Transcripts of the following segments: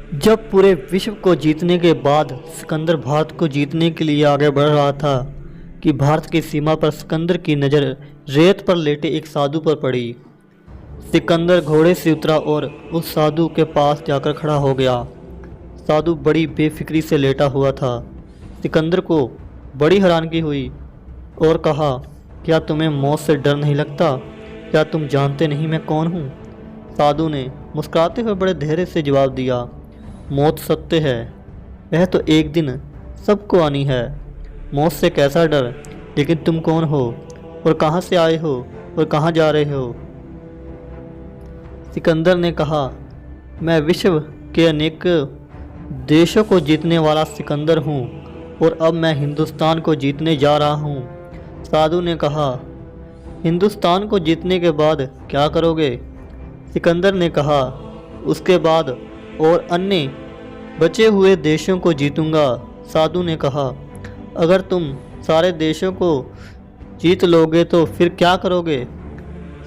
जब पूरे विश्व को जीतने के बाद सिकंदर भारत को जीतने के लिए आगे बढ़ रहा था कि भारत की सीमा पर सिकंदर की नज़र रेत पर लेटे एक साधु पर पड़ी। सिकंदर घोड़े से उतरा और उस साधु के पास जाकर खड़ा हो गया। साधु बड़ी बेफिक्री से लेटा हुआ था। सिकंदर को बड़ी हैरानगी हुई और कहा, क्या तुम्हें मौत से डर नहीं लगता? क्या तुम जानते नहीं मैं कौन हूँ? साधु ने मुस्कुराते हुए बड़े धैर्य से जवाब दिया, मौत सत्य है, वह तो एक दिन सबको आनी है। मौत से कैसा डर, लेकिन तुम कौन हो और कहाँ से आए हो और कहाँ जा रहे हो? सिकंदर ने कहा, मैं विश्व के अनेक देशों को जीतने वाला सिकंदर हूँ और अब मैं हिंदुस्तान को जीतने जा रहा हूँ। साधु ने कहा, हिंदुस्तान को जीतने के बाद क्या करोगे? सिकंदर ने कहा, उसके बाद और अन्य बचे हुए देशों को जीतूंगा। साधु ने कहा, अगर तुम सारे देशों को जीत लोगे तो फिर क्या करोगे?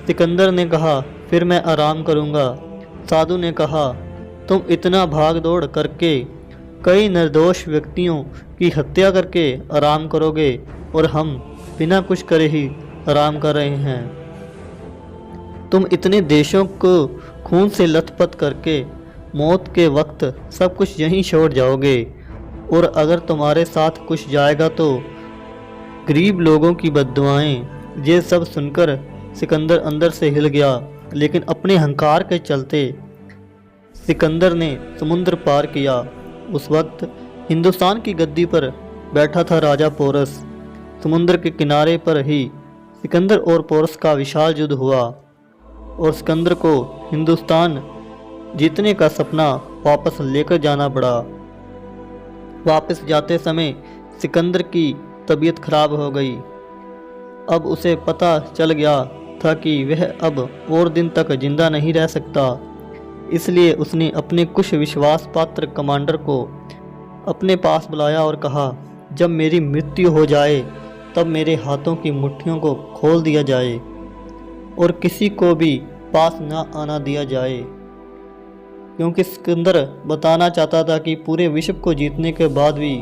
सिकंदर ने कहा, फिर मैं आराम करूंगा। साधु ने कहा, तुम इतना भाग दौड़ करके कई निर्दोष व्यक्तियों की हत्या करके आराम करोगे और हम बिना कुछ करे ही आराम कर रहे हैं। तुम इतने देशों को खून से लथपथ करके मौत के वक्त सब कुछ यहीं छोड़ जाओगे और अगर तुम्हारे साथ कुछ जाएगा तो गरीब लोगों की बद्दुआएं। ये सब सुनकर सिकंदर अंदर से हिल गया, लेकिन अपने अहंकार के चलते सिकंदर ने समुद्र पार किया। उस वक्त हिंदुस्तान की गद्दी पर बैठा था राजा पोरस। समुद्र के किनारे पर ही सिकंदर और पोरस का विशाल युद्ध हुआ और सिकंदर को हिंदुस्तान जीतने का सपना वापस लेकर जाना पड़ा। वापस जाते समय सिकंदर की तबीयत खराब हो गई। अब उसे पता चल गया था कि वह अब और दिन तक जिंदा नहीं रह सकता। इसलिए उसने अपने कुछ विश्वास पात्र कमांडर को अपने पास बुलाया और कहा, जब मेरी मृत्यु हो जाए तब मेरे हाथों की मुट्ठियों को खोल दिया जाए और किसी को भी पास न आना दिया जाए, क्योंकि सिकंदर बताना चाहता था कि पूरे विश्व को जीतने के बाद भी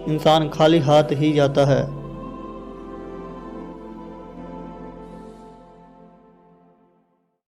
इंसान खाली हाथ ही जाता है।